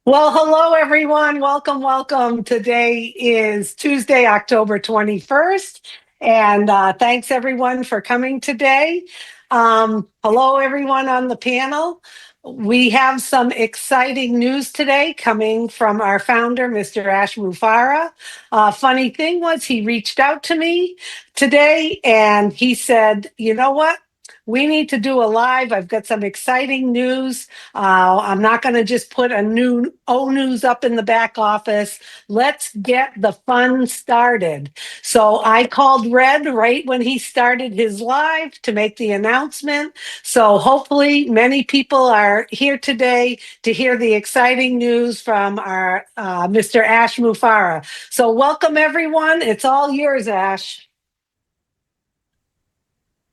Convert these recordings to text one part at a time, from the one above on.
Well, hello everyone. Welcome, welcome. Today is Tuesday, October 21st. And thanks everyone for coming today. Hello everyone on the panel. We have some exciting news today coming from our founder, Mr. Ash Mufareh. Funny thing was he reached out to me today and he said, you know what? We need to do a live. I've got some exciting news. I'm not going to just put a new O news up in the back office. Let's get the fun started. So I called Red right when he started his live to make the announcement. So hopefully many people are here today to hear the exciting news from our Mr. Ash Mufareh. So welcome everyone. It's all yours, Ash.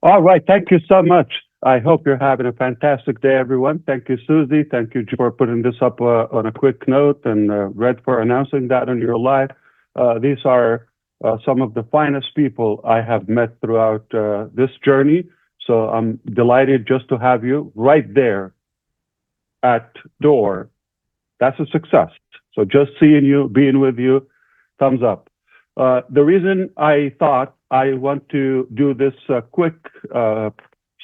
All right. Thank you so much. I hope you're having a fantastic day, everyone. Thank you, Susie. Thank you for putting this up on a quick note, and Red for announcing that on your live. These are some of the finest people I have met throughout this journey. So I'm delighted just to have you right there at door. That's a success. So just seeing you, being with you, thumbs up. The reason I thought I want to do this quick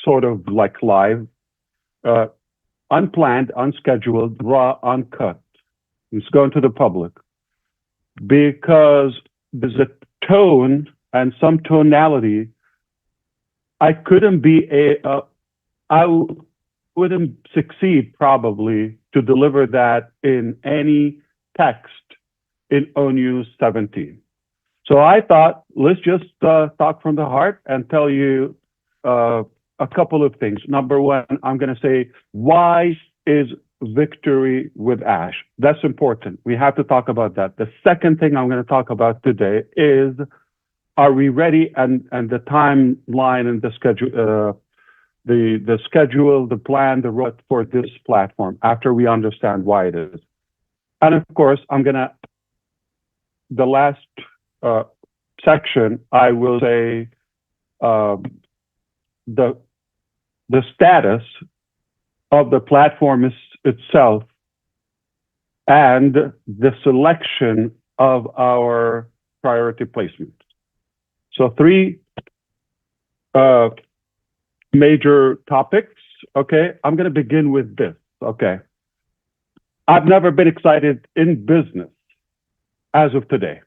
sort of like live, unplanned, unscheduled, raw, uncut. It's going to the public because there's a tone and some tonality. I wouldn't succeed probably to deliver that in any text in ONews 17. So I thought, let's just talk from the heart and tell you a couple of things. Number one, I'm going to say, why is victory with Ash? That's important. We have to talk about that. The second thing I'm going to talk about today is, are we ready? And the timeline and the schedule, the plan, the route for this platform after we understand why it is. And of course, the last section, I will say the status of the platform itself and the selection of our priority placement. So three major topics. Okay, I'm going to begin with this. Okay, I've never been excited in business as of today,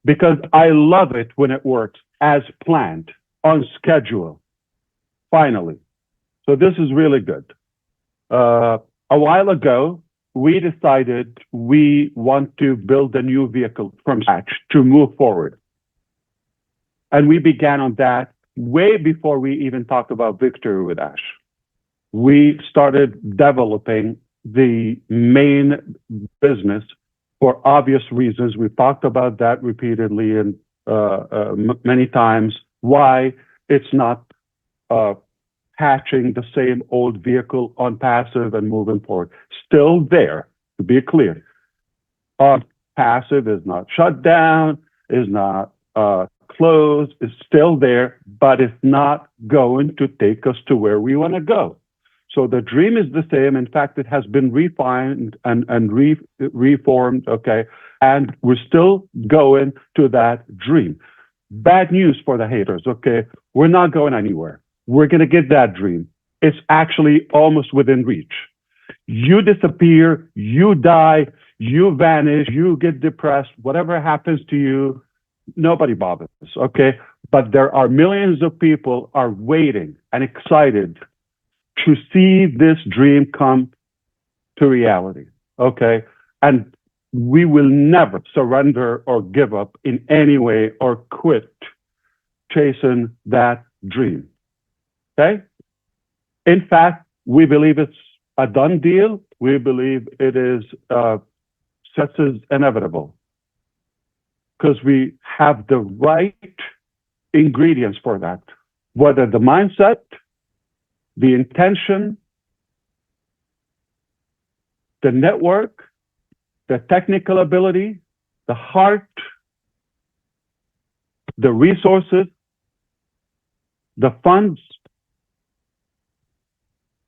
because I love it when it works as planned, on schedule, finally. So this is really good. A while ago, we decided we want to build a new vehicle from scratch to move forward. And we began on that way before we even talked about victory with Ash. We started developing the main business for obvious reasons. We've talked about that repeatedly and many times, why it's not patching the same old vehicle on passive and moving forward. Still there, to be clear. Passive is not shut down, is not closed, it's still there, but it's not going to take us to where we want to go. So the dream is the same. In fact, it has been refined and reformed, okay? And we're still going to that dream. Bad news for the haters, okay? We're not going anywhere. We're going to get that dream. It's actually almost within reach. You disappear, you die, you vanish, you get depressed, whatever happens to you, nobody bothers, okay? But there are millions of people are waiting and excited to see this dream come to reality, okay? And we will never surrender or give up in any way or quit chasing that dream, okay? In fact, we believe it's a done deal. We believe it is such as inevitable because we have the right ingredients for that, whether the mindset, the intention, the network, the technical ability, the heart, the resources, the funds,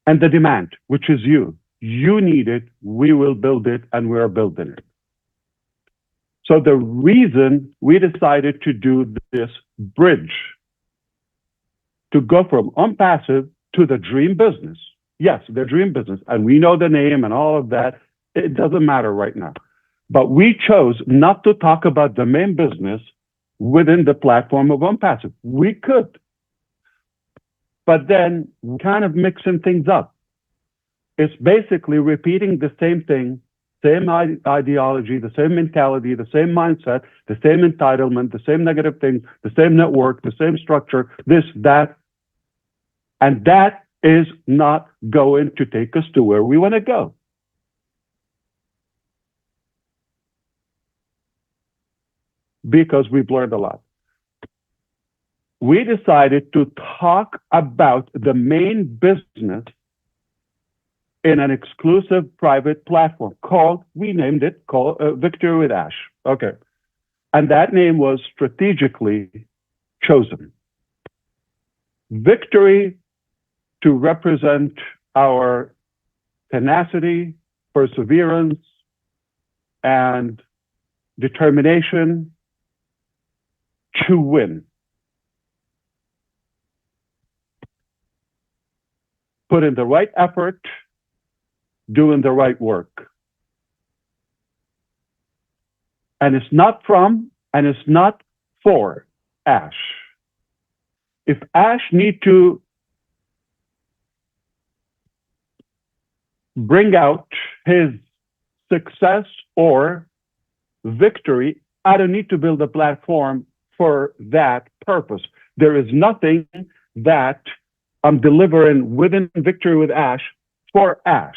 and the demand, which is you, You need it. We will build it, and we're building it. So the reason we decided to do this bridge, to go from unpassive to the dream business. Yes, the dream business. And we know the name and all of that. It doesn't matter right now. But we chose not to talk about the main business within the platform of unpassive. We could. But then we're kind of mixing things up. It's basically repeating the same thing, same ideology, the same mentality, the same mindset, the same entitlement, the same negative things, the same network, the same structure, this, that. And that is not going to take us to where we want to go. Because we've learned a lot. We decided to talk about the main business in an exclusive private platform we named it Victory with Ash. Okay. And that name was strategically chosen. Victory to represent our tenacity, perseverance, and determination to win. Put in the right effort, doing the right work. And it's not from, and it's not for Ash. If Ash need to bring out his success or victory, I don't need to build a platform for that purpose. There is nothing that I'm delivering within Victory with Ash for Ash.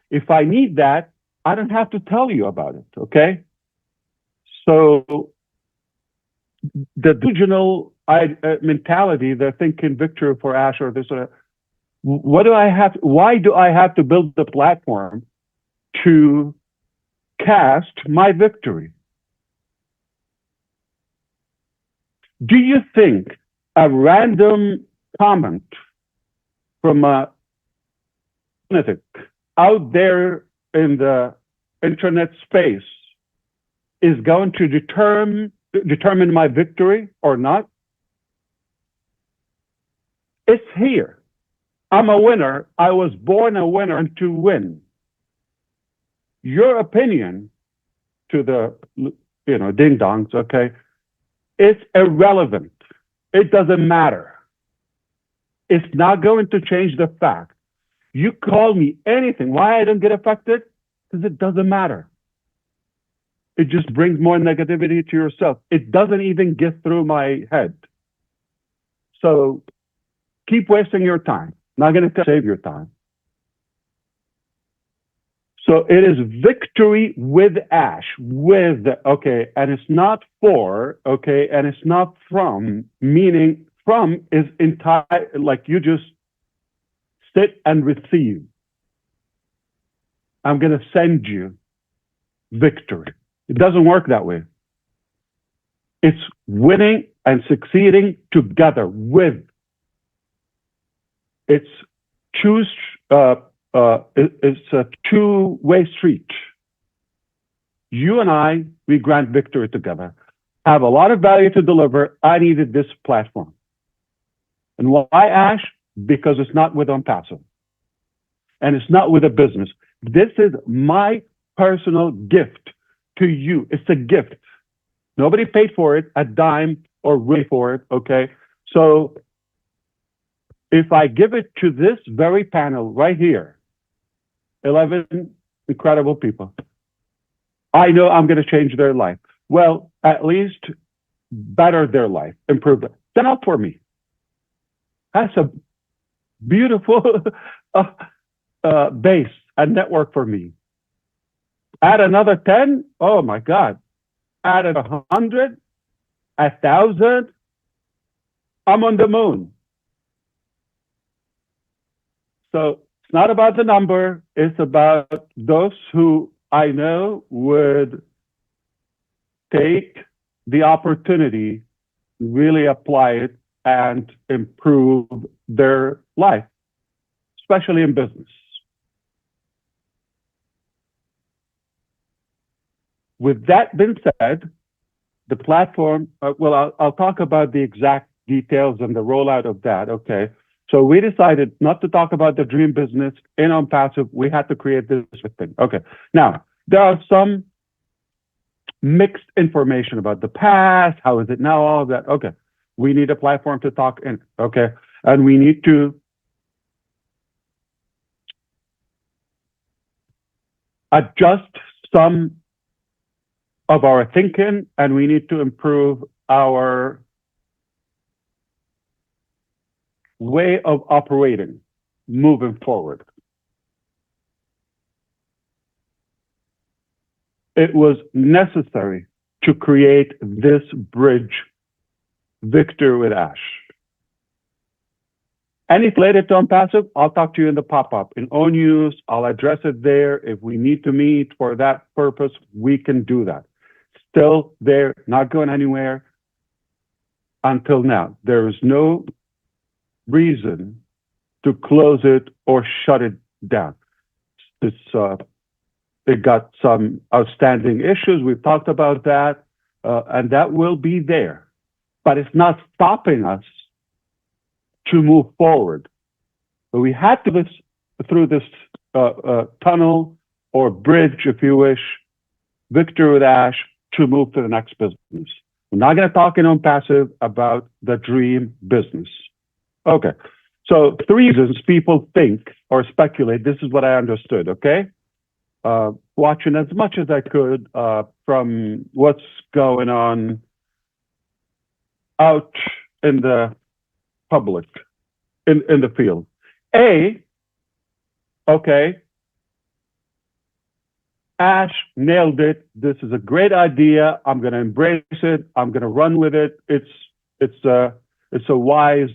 If I need that, I don't have to tell you about it, okay? So the delusional mentality, they're thinking Victory for Ash or this, why do I have to build the platform to cast my victory? Do you think a random comment from a lunatic out there in the internet space is going to determine my victory or not? It's here. I'm a winner. I was born a winner and to win. Your opinion to the, ding-dongs, okay, it's irrelevant. It doesn't matter. It's not going to change the fact. You call me anything. Why I don't get affected? Because it doesn't matter. It just brings more negativity to yourself. It doesn't even get through my head. So keep wasting your time. Not going to save your time. So it is Victory with Ash, okay, and it's not for, okay, and it's not from, meaning from is entire, like you just sit and receive. I'm going to send you victory. It doesn't work that way. It's winning and succeeding together with. It's it's a two-way street. You and I, we grant victory together. Have a lot of value to deliver. I needed this platform. And why Ash? Because it's not with unpassive. And it's not with a business. This is my personal gift to you. It's a gift. Nobody paid for it, a dime or really for it, okay? So if I give it to this very panel right here, 11 incredible people, I know I'm going to change their life. Well, at least better their life, improve it. Then up for me. That's a beautiful base and network for me. Add another 10. Oh my God. Add 100, 1,000. I'm on the moon. So it's not about the number. It's about those who I know would take the opportunity, really apply it and improve their life. especially in business. With that being said, the platform, I'll talk about the exact details and the rollout of that, okay? So we decided not to talk about the dream business in on passive. We had to create this thing. Okay. Now, there are some mixed information about the past. How is it now? All of that. Okay. We need a platform to talk in. Okay. And we need to adjust some of our thinking, and we need to improve our way of operating moving forward. It was necessary to create this bridge, Victor with Ash. Anything related to passive, I'll talk to you in the pop-up. In own use, I'll address it there. If we need to meet for that purpose, we can do that. Still there, not going anywhere until now. There is no reason to close it or shut it down. It got some outstanding issues. We've talked about that, and that will be there. But it's not stopping us to move forward. So we had to through this tunnel or bridge, if you wish, Victor with Ash, to move to the next business. We're not going to talk in on passive about the dream business. Okay. So 3 reasons people think or speculate. This is what I understood. Okay. Watching as much as I could from what's going on out in the public, in the field. Okay, Ash nailed it. This is a great idea. I'm going to embrace it. I'm going to run with it. It's a wise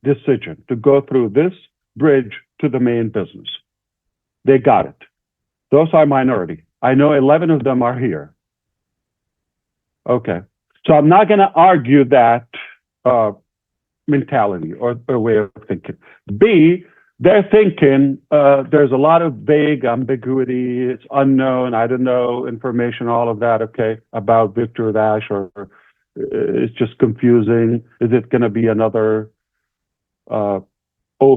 decision to go through this bridge to the main business. They got it. Those are minority. I know 11 of them are here. Okay. So I'm not going to argue that mentality or way of thinking. B, they're thinking there's a lot of vague ambiguity. It's unknown. I don't know information, all of that. Okay. About Victor Dash, or it's just confusing. Is it going to be another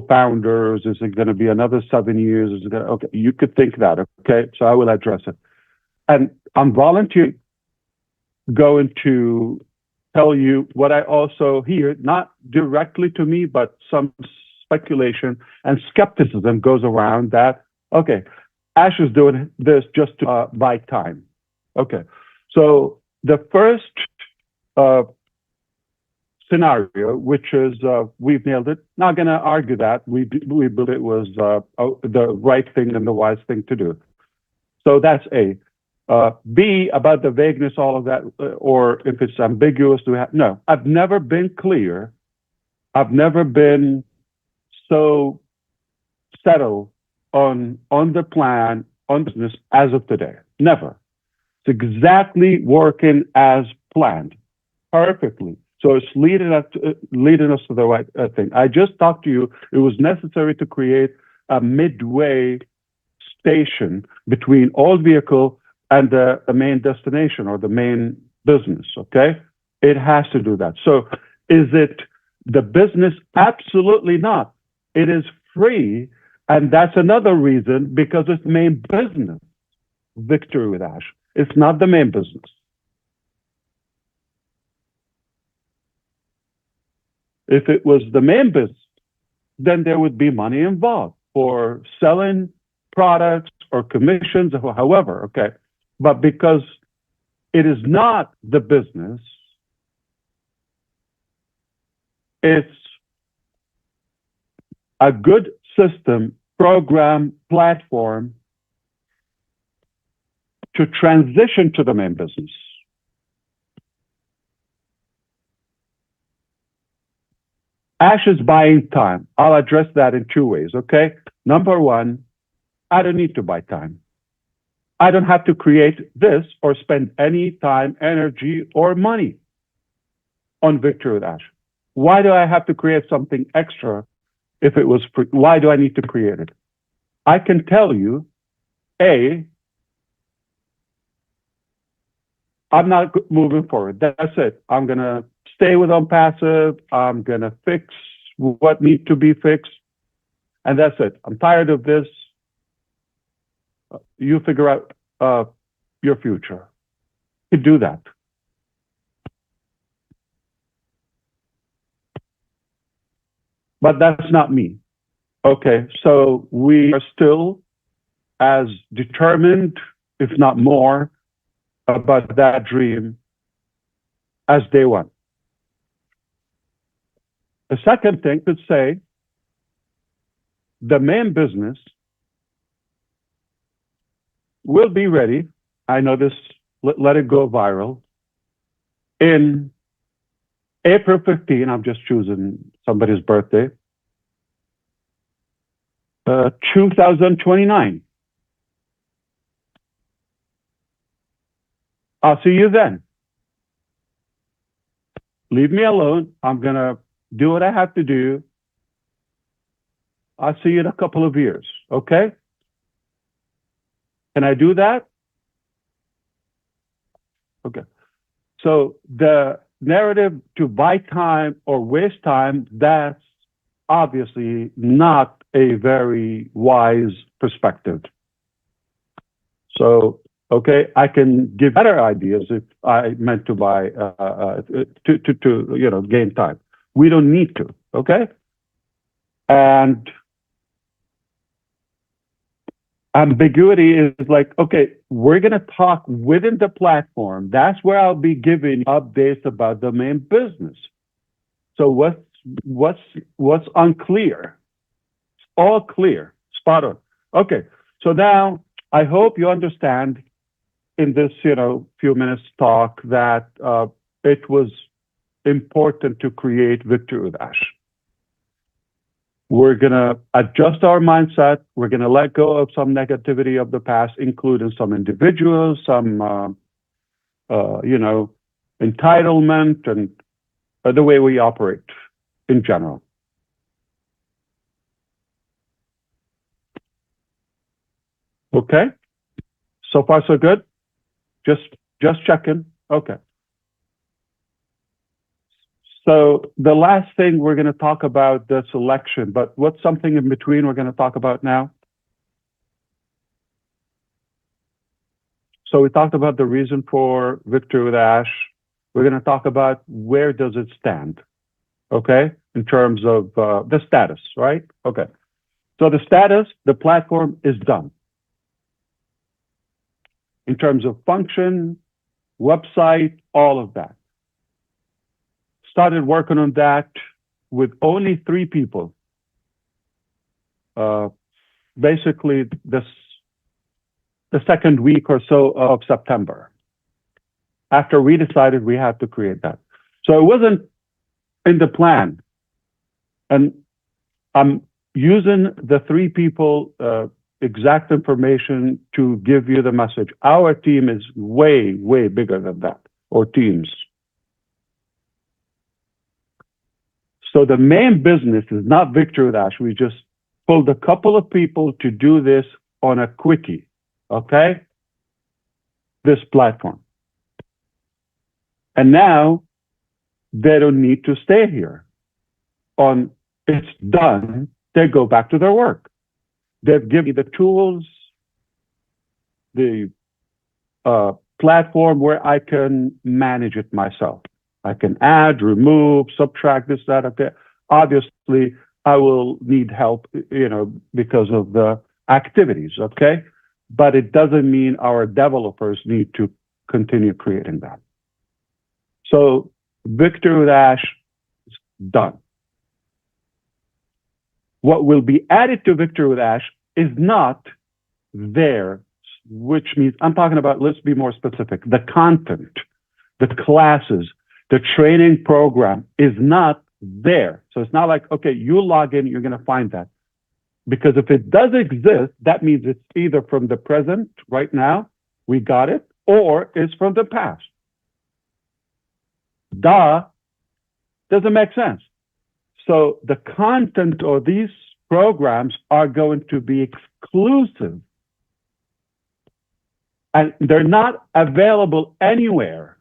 founders? Is it going to be another 7 years? Is it gonna, okay, you could think that. Okay, so I will address it. And I'm volunteering, going to tell you what I also hear, not directly to me, but some speculation and skepticism goes around that. Okay, Ash is doing this just to buy time. Okay, so the first scenario, which is we've nailed it. Not going to argue that. We believe it was the right thing and the wise thing to do. So that's A. B, about the vagueness, all of that, or if it's ambiguous, no. I've never been clear. I've never been so settled on the plan, on business as of today. Never. It's exactly working as planned, perfectly. So it's leading us to the right thing. I just talked to you. It was necessary to create a midway station between all vehicle and the main destination or the main business. Okay, it has to do that. So is it the business? Absolutely not. It is free, and that's another reason, because it's main business. Victory with Ash. It's not the main business. If it was the main business, then there would be money involved for selling products or commissions or however, okay. But because it is not the business, it's a good system, program, platform to transition to the main business. Ash is buying time. I'll address that in 2 ways, okay? Number 1, I don't need to buy time. I don't have to create this or spend any time, energy, or money on Victor with Ash. Why do I have to create something extra if it was, why do I need to create it? I can tell you, A, I'm not moving forward. That's it. I'm going to stay with OnPassive. I'm going to fix what needs to be fixed. And that's it. I'm tired of this. You figure out your future. You do that. But that's not me. Okay, so we are still as determined, if not more, about that dream as day one. The second thing could say, the main business will be ready. I know this, let it go viral. In April 15, I'm just choosing somebody's birthday, 2029. I'll see you then. Leave me alone. I'm going to do what I have to do. I'll see you in a couple of years, okay? Can I do that? Okay. So the narrative to buy time or waste time, that's obviously not a very wise perspective. So, okay, I can give better ideas if I meant to buy, to gain time. We don't need to, okay? And ambiguity is like, okay, we're going to talk within the platform. That's where I'll be giving updates about the main business. So what's unclear? It's all clear, spot on. Okay, so now I hope you understand in this, few minutes talk that it was important to create Victory with Ash. We're going to adjust our mindset. We're going to let go of some negativity of the past, including some individuals, some, entitlement, and the way we operate in general. Okay? So far, so good? Just checking. Okay. So the last thing we're going to talk about the selection, but what's something in between we're going to talk about now? So we talked about the reason for Victory with Ash. We're going to talk about where does it stand, okay? In terms of the status, right? Okay. So the status, the platform is done. In terms of function, website, all of that. Started working on that with only 3 people. Basically, the second week or so of September, after we decided we had to create that. So it wasn't in the plan. And I'm using the 3 people exact information to give you the message. Our team is way, way bigger than that, or teams. So the main business is not Victory with Ash. We just pulled a couple of people to do this on a quickie, okay? This platform. And now they don't need to stay here. It's done, they go back to their work. They've given me the tools, the platform where I can manage it myself. I can add, remove, subtract this, that, okay. Obviously, I will need help, because of the activities, okay? But it doesn't mean our developers need to continue creating that. So Victory with Ash is done. What will be added to Victory with Ash is not there, which means, I'm talking about, let's be more specific, the content, the classes, the training program is not there. So it's not like, okay, you log in, you're going to find that. Because if it does exist, that means it's either from the present, right now, we got it, or it's from the past. Doesn't make sense. So the content of these programs are going to be exclusive. And they're not available anywhere.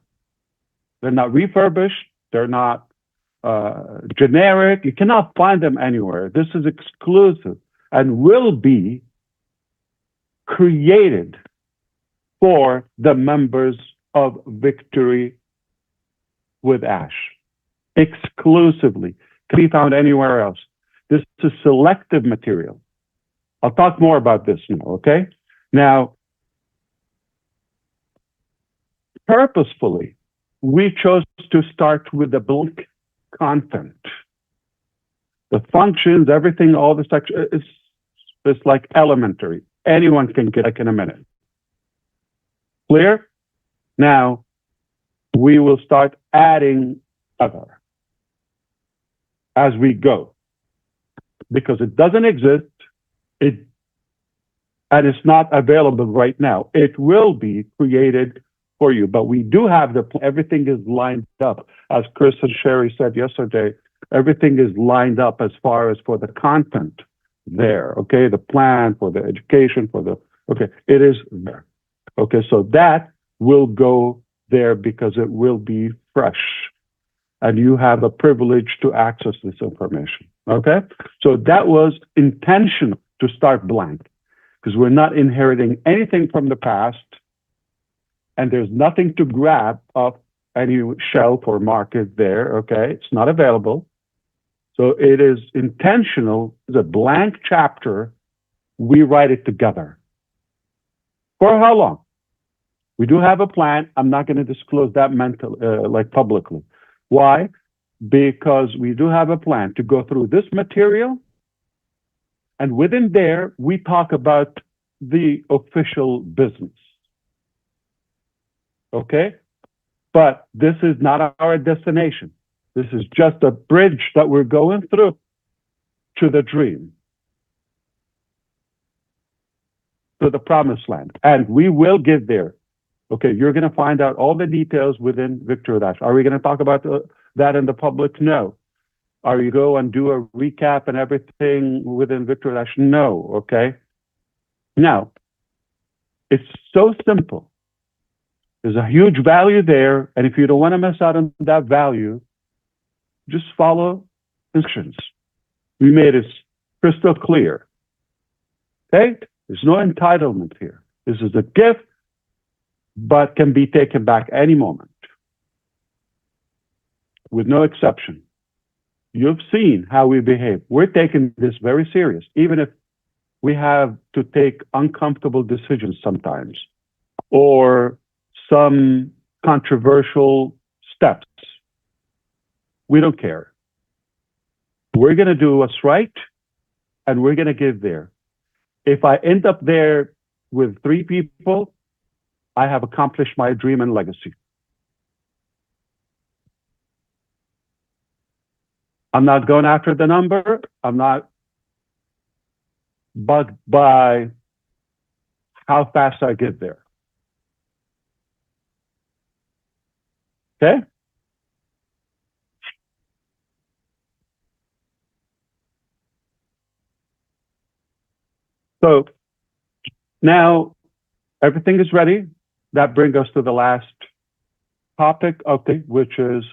They're not refurbished. They're not generic. You cannot find them anywhere. This is exclusive and will be created for the members of Victory with Ash. Exclusively. Can be found anywhere else. This is selective material. I'll talk more about this now, okay? Now, purposefully, we chose to start with the blank content. The functions, everything, all the section is like elementary. Anyone can get it in a minute. Clear? Now, we will start adding other as we go. Because it doesn't exist, and it's not available right now. It will be created for you, but we do have everything is lined up. As Chris and Sherry said yesterday, everything is lined up as far as for the content there, okay? The plan for the education, okay, it is there. Okay, so that will go there because it will be fresh. And you have a privilege to access this information, okay? So that was intentional to start blank because we're not inheriting anything from the past and there's nothing to grab off any shelf or market there, okay? It's not available. So it is intentional, it's a blank chapter, we write it together. For how long? We do have a plan. I'm not going to disclose that publicly. Why? Because we do have a plan to go through this material, and within there, we talk about the official business. Okay? But this is not our destination. This is just a bridge that we're going through to the dream, to the promised land. And we will get there. Okay, you're going to find out all the details within Victory Dash. Are we going to talk about that in the public? No. Are you go and do a recap and everything within Victory Dash? No, okay? Now, it's so simple. There's a huge value there, and if you don't want to miss out on that value, just follow instructions. We made it crystal clear. Okay? There's no entitlement here. This is a gift, but can be taken back any moment, with no exception. You've seen how we behave. We're taking this very serious, even if we have to take uncomfortable decisions sometimes, or some controversial steps. We don't care. We're going to do what's right, and we're going to get there. If I end up there with 3 people, I have accomplished my dream and legacy. I'm not going after the number. I'm not bugged by how fast I get there. Okay? So now everything is ready. That brings us to the last topic, okay, which is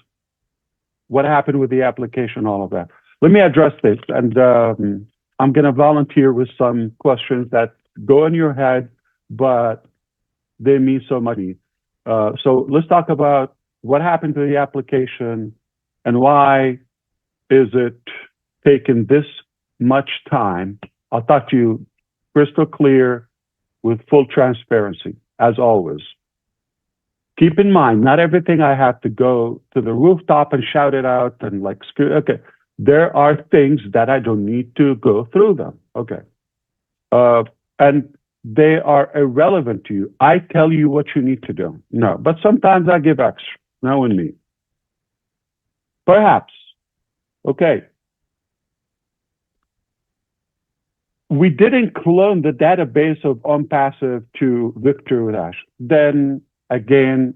what happened with the application, all of that. Let me address this, and I'm going to volunteer with some questions that go in your head, but they mean so much. So let's talk about what happened to the application and why is it taking this much time. I'll talk to you crystal clear with full transparency, as always. Keep in mind, not everything I have to go to the rooftop and shout it out and like, okay. There are things that I don't need to go through them, okay. And they are irrelevant to you. I tell you what you need to do. No, but sometimes I give extra, knowing me. Perhaps, okay. We didn't clone the database of OnPassive to Victory Dash. Then again,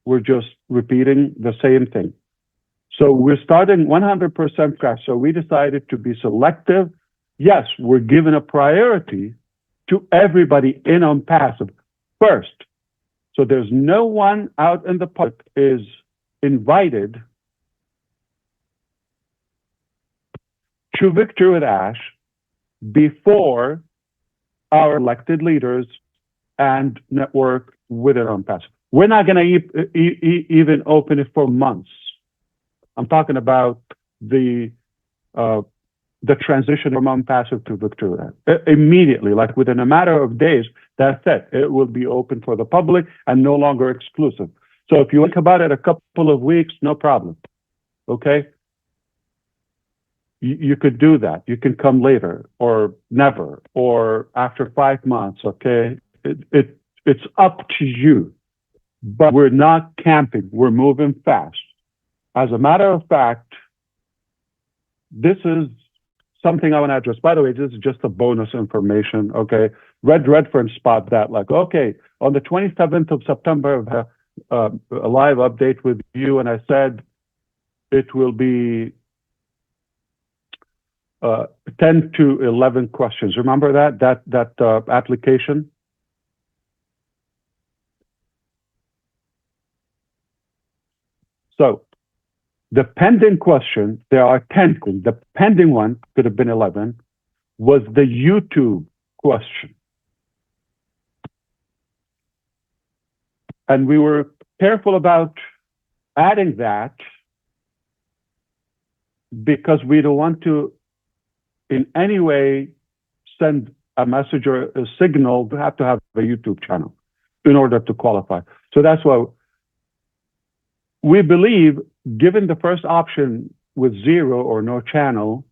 we're just repeating the same thing. So we're starting 100% scratch. So we decided to be selective. Yes, we're giving a priority to everybody in on passive first. So there's no one out in the public is invited to Victory with Ash before our elected leaders and network with it on passive. We're not going to even open it for months. I'm talking about the transition from on-passive to Victory. Immediately, like within a matter of days, that's it. It will be open for the public and no longer exclusive. So if you think about it a couple of weeks, no problem. Okay? You could do that. You can come later or never or after 5 months, okay? It's up to you. But we're not camping. We're moving fast. As a matter of fact, this is something I want to address. By the way, this is just a bonus information, okay? Red Redfern spot that, like, okay, on the 27th of September, a live update with you, and I said it will be 10 to 11 questions. Remember that application? So the pending question, there are 10. The pending one could have been 11, was the YouTube question. And we were careful about adding that because we don't want to in any way send a message or a signal to have a YouTube channel in order to qualify. So that's why we believe, given the first option with 0 or no channel,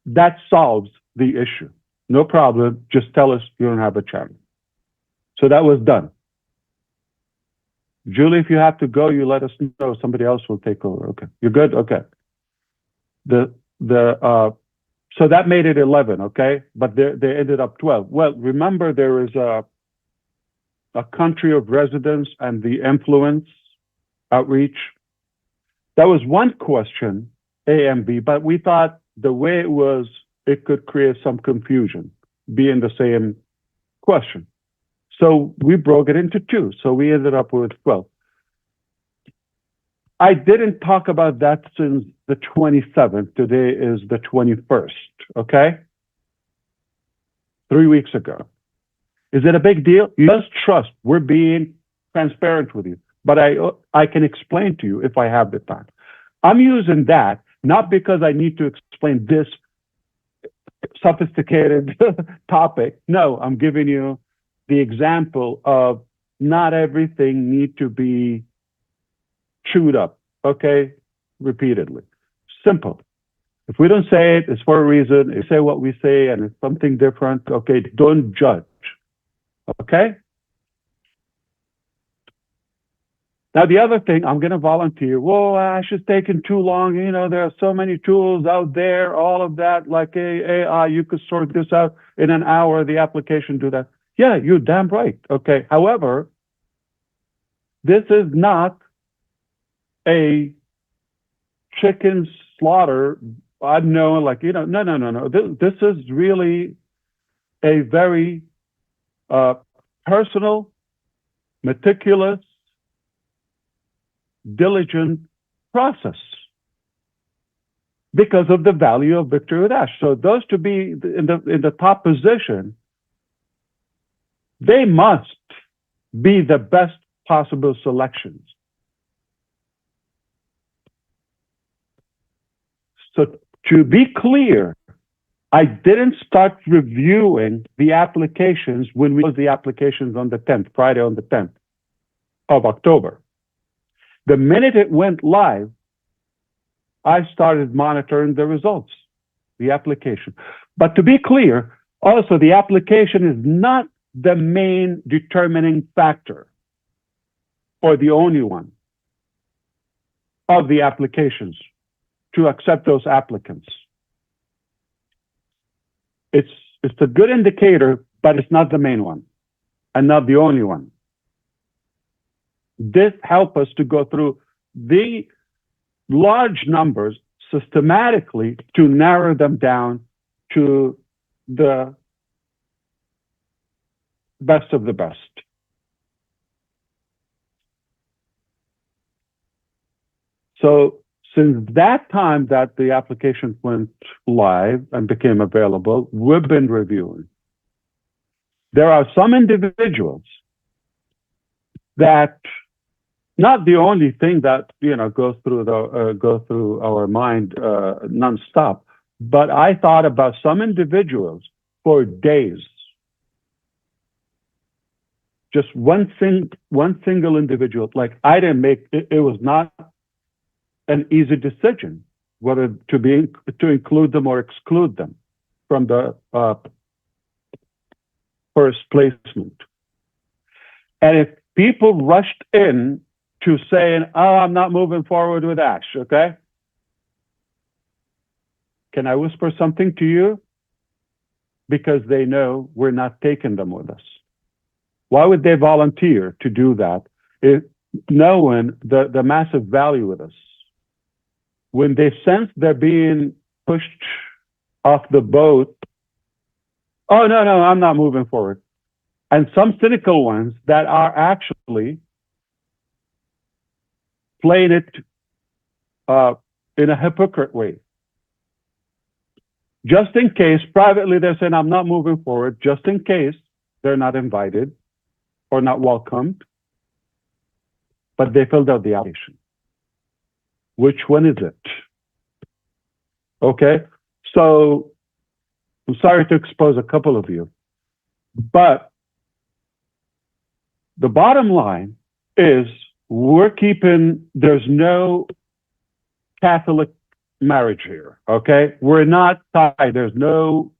that solves the issue. No problem. Just tell us you don't have a channel. So that was done. Julie, if you have to go, you let us know. Somebody else will take over. Okay. You're good? Okay. So that made it 11, okay? But they ended up 12. Well, remember there is a country of residence and the influence outreach. That was one question, A and B, but we thought the way it was, it could create some confusion, being the same question. So we broke it into 2. So we ended up with 12. I didn't talk about that since the 27th. Today is the 21st, okay? 3 weeks ago. Is it a big deal? You just trust. We're being transparent with you. But I can explain to you if I have the time. I'm using that not because I need to explain this sophisticated topic. No, I'm giving you the example of not everything need to be chewed up, okay, repeatedly. Simple. If we don't say it, it's for a reason. If we say what we say and it's something different, okay, don't judge, okay? Now, the other thing, I'm going to volunteer. Whoa, Ash is taking too long. You know, there are so many tools out there, all of that, like AI, you could sort this out in an hour, the application do that. Yeah, you're damn right. Okay. However, this is not a chicken slaughter. I know, like, you know, no. This is really a very personal, meticulous, diligent process because of the value of Victory with Ash. So those to be in the top position, they must be the best possible selections. So to be clear, I didn't start reviewing the applications when we closed the applications on the 10th, Friday on the 10th of October. The minute it went live, I started monitoring the results, the application. But to be clear, also the application is not the main determining factor or the only one of the applications to accept those applicants. It's a good indicator, but it's not the main one and not the only one. This helps us to go through the large numbers systematically to narrow them down to the best of the best. So since that time that the application went live and became available, we've been reviewing. There are some individuals that, not the only thing that goes through our mind nonstop, but I thought about some individuals for days. Just one single individual. Like, I didn't make it. It was not an easy decision whether to include them or exclude them from the first placement. And if people rushed in to saying, "Oh, I'm not moving forward with Ash," okay? Can I whisper something to you? Because they know we're not taking them with us. Why would they volunteer to do that if knowing the massive value with us? When they sense they're being pushed off the boat, "Oh, no, I'm not moving forward." And some cynical ones that are actually playing it in a hypocrite way. Just in case, privately, they're saying, "I'm not moving forward," just in case they're not invited or not welcomed, but they filled out the application. Which one is it? Okay, so I'm sorry to expose a couple of you, but the bottom line is there's no Catholic marriage here, okay? We're not tied. There's no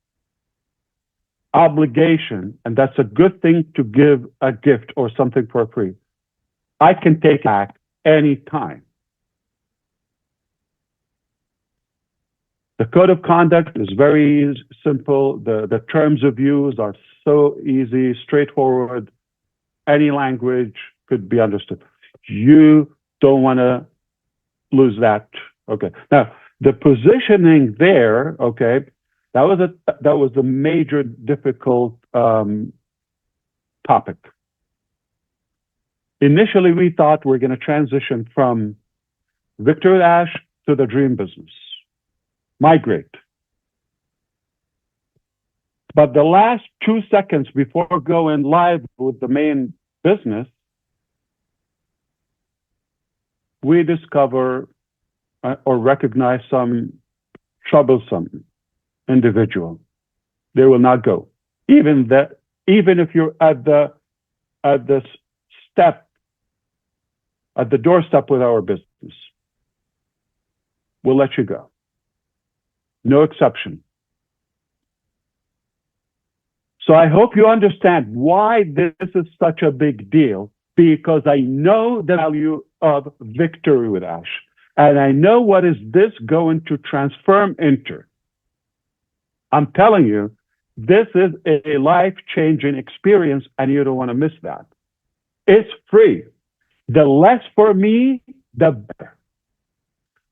obligation, and that's a good thing to give a gift or something for free. I can take back any time. The code of conduct is very simple. The terms of use are so easy, straightforward. Any language could be understood. You don't want to lose that. Okay. Now, the positioning there, okay, that was a major difficult topic. Initially, we thought we're going to transition from Victor with Ash to the dream business. Migrate. But the last 2 seconds before going live with the main business, we discover or recognize some troublesome individual. They will not go. Even if you're at the doorstep with our business, we'll let you go. No exception. So I hope you understand why this is such a big deal, because I know the value of victory with Ash. And I know what is this going to transform into. I'm telling you, this is a life-changing experience, and you don't want to miss that. It's free. The less for me, the better.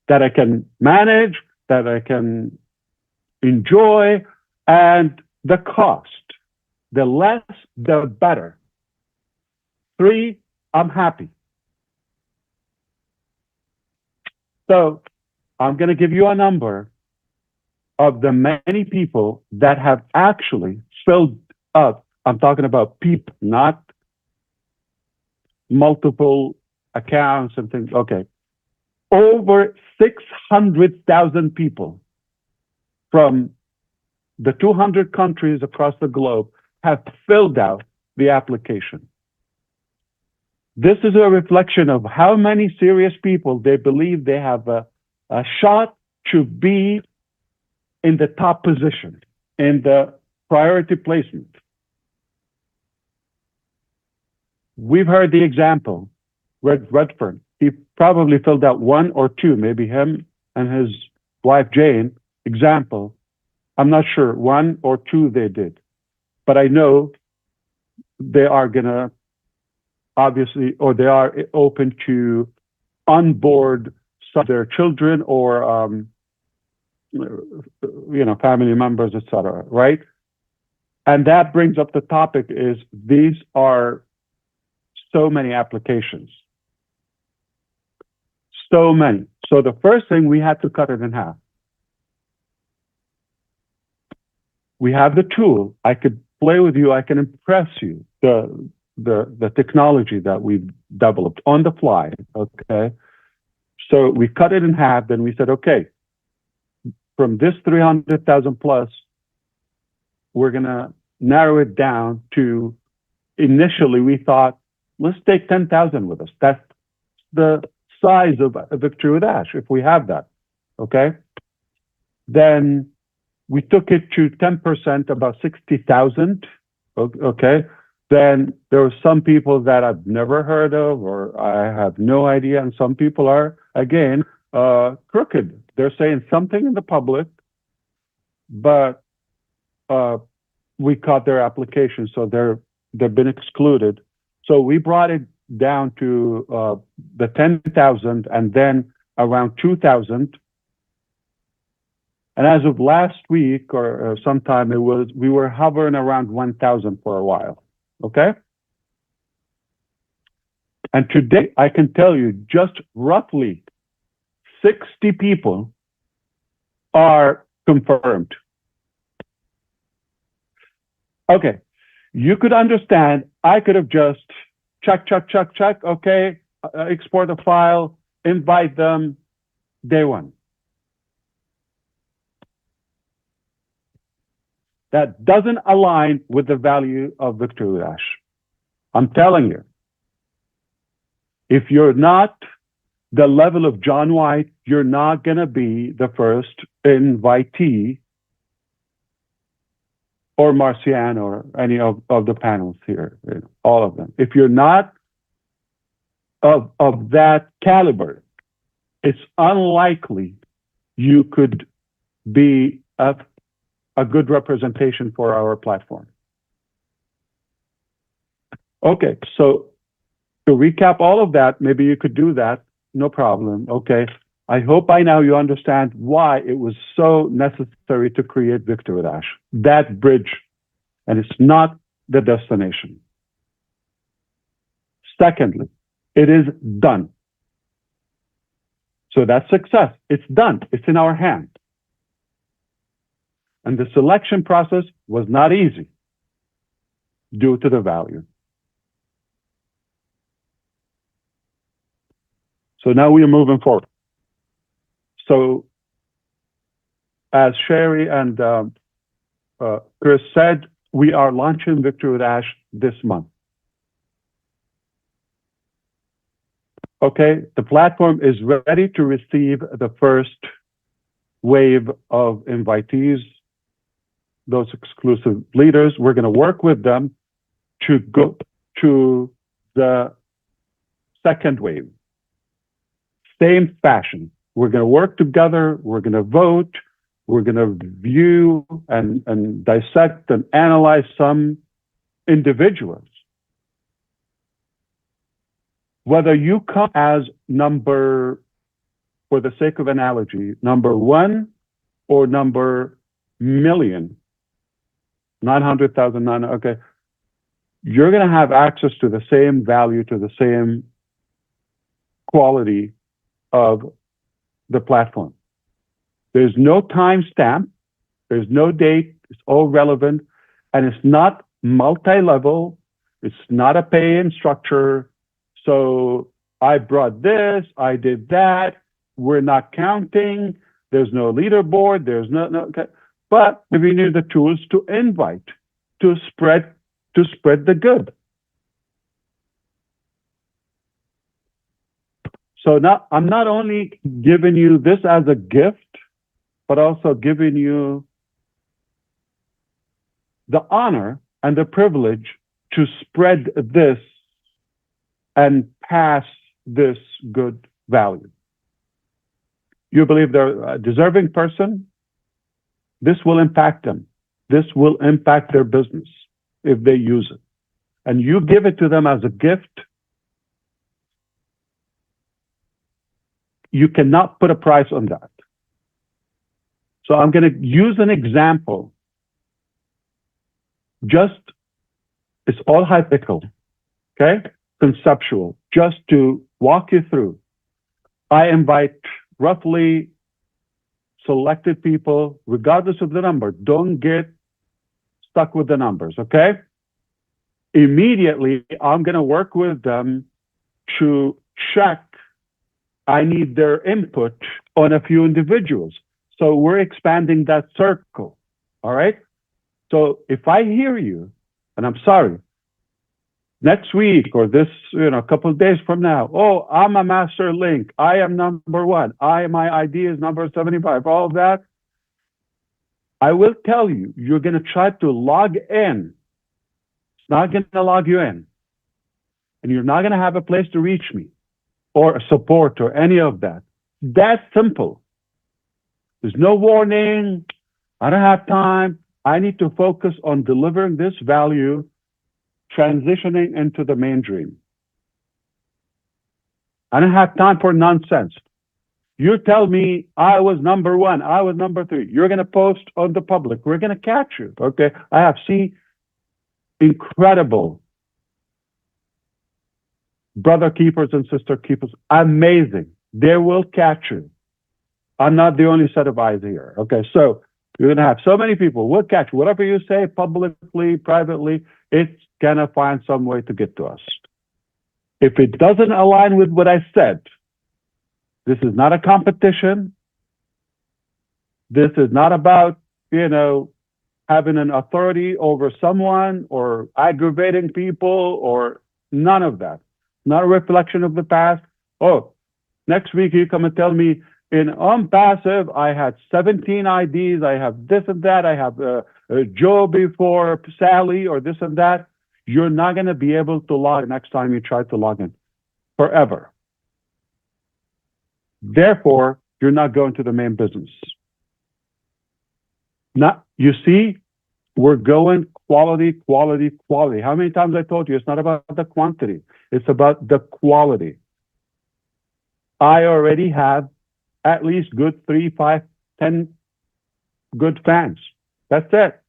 That I can manage, that I can enjoy, and the cost. The less, the better. 3, I'm happy. So I'm going to give you a number of the many people that have actually filled up. I'm talking about people, not multiple accounts and things. Okay. Over 600,000 people from the 200 countries across the globe have filled out the application. This is a reflection of how many serious people they believe they have a shot to be in the top position, in the priority placement. We've heard the example, Redford. He probably filled out 1 or 2, maybe him and his wife Jane, example. I'm not sure, 1 or 2 they did. But I know they are going to, obviously, or they are open to onboard their children or family members, etc. Right? And that brings up the topic: is these are so many applications, so many. So the first thing, we had to cut it in half. We have the tool. I could play with you. I can impress you. The technology that we've developed on the fly. Okay. So we cut it in half. Then we said, okay, from this 300,000 plus, we're gonna narrow it down to. Initially, we thought, let's take 10,000 with us. That's the size of a victory with Ash, if we have that. Okay. Then we took it to 10%, about 60,000. Okay. Then there were some people that I've never heard of, or I have no idea. And some people are, again, crooked. They're saying something in the public, but we caught their application. So they've been excluded. So we brought it down to the 10,000 and then around 2,000. And as of last week or sometime, we were hovering around 1,000 for a while. Okay. And today I can tell you just roughly 60 people are confirmed. Okay. You could understand, I could have just check. Okay. Export a file, invite them, day one. That doesn't align with the value of Victory with Ash. I'm telling you, if you're not the level of John White, you're not going to be the first invitee or Marcian or any of the panels here, all of them. If you're not of that caliber, it's unlikely you could be a good representation for our platform. Okay, so to recap all of that, maybe you could do that, no problem. Okay, I hope by now you understand why it was so necessary to create Victory with Ash, that bridge, and it's not the destination. Secondly, it is done. So that's success. It's done. It's in our hand. And the selection process was not easy due to the value. So now we are moving forward. So as Sherry and Chris said, we are launching Victory with Ash this month. Okay, the platform is ready to receive the first wave of invitees, those exclusive leaders. We're going to work with them to go to the second wave. Same fashion. We're going to work together. We're going to vote. We're going to view and dissect and analyze some individuals. Whether you come as number, for the sake of analogy, number 1 or number million, 900,000, okay, you're going to have access to the same value, to the same quality of the platform. There's no timestamp, there's no date, it's all relevant, and it's not multi-level, it's not a pay-in structure. So I brought this, I did that, we're not counting, there's no leaderboard, there's no okay. But we need the tools to invite, to spread the good. So now I'm not only giving you this as a gift, but also giving you the honor and the privilege to spread this and pass this good value. You believe they're a deserving person? This will impact them. This will impact their business if they use it. And you give it to them as a gift. you cannot put a price on that. So I'm going to use an example. It's all hypothetical, okay? Conceptual, just to walk you through. I invite roughly selected people, regardless of the number. Don't get stuck with the numbers, okay? Immediately, I'm going to work with them to check. I need their input on a few individuals. So we're expanding that circle, all right? So if I hear you, and I'm sorry, next week or this, a couple of days from now, oh, I'm a master link. I am number one. My ID is number 75. All of that. I will tell you, you're going to try to log in. It's not going to log you in. And you're not going to have a place to reach me or support or any of that. That's simple. There's no warning. I don't have time. I need to focus on delivering this value, transitioning into the main dream. I don't have time for nonsense. You tell me I was number one, I was number three. You're going to post on the public. We're going to catch you, okay? I have seen incredible brother keepers and sister keepers. Amazing. They will catch you. I'm not the only set of eyes here, okay? So you're going to have so many people. We'll catch you. Whatever you say publicly, privately, it's going to find some way to get to us. If it doesn't align with what I said, this is not a competition. This is not about, having an authority over someone or aggravating people or none of that. Not a reflection of the past. Oh, next week you come and tell me on passive, I had 17 IDs. I have this and that. I have Joe before Sally or this and that. You're not going to be able to log next time you try to log in forever. Therefore, you're not going to the main business. You see, we're going quality, quality, quality. How many times I told you it's not about the quantity, it's about the quality. I already have at least good 3, 5, 10 good fans. That's it.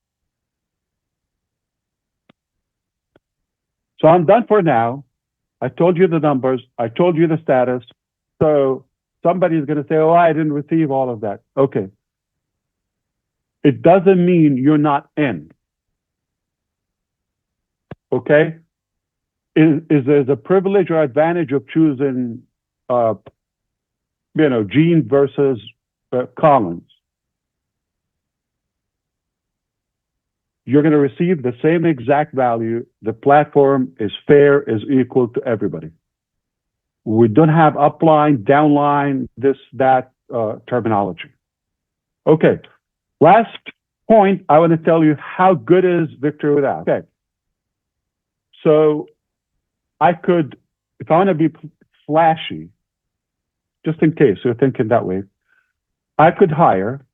So I'm done for now. I told you the numbers. I told you the status. So somebody's going to say, oh, I didn't receive all of that. Okay. It doesn't mean you're not in. Okay? Is there a privilege or advantage of choosing, Gene versus Collins? You're going to receive the same exact value. The platform is fair, is equal to everybody. We don't have upline, downline, this, that terminology. Okay. Last point, I want to tell you how good is Victory Without. Okay. So I could, if I want to be flashy, just in case you're thinking that way, I could hire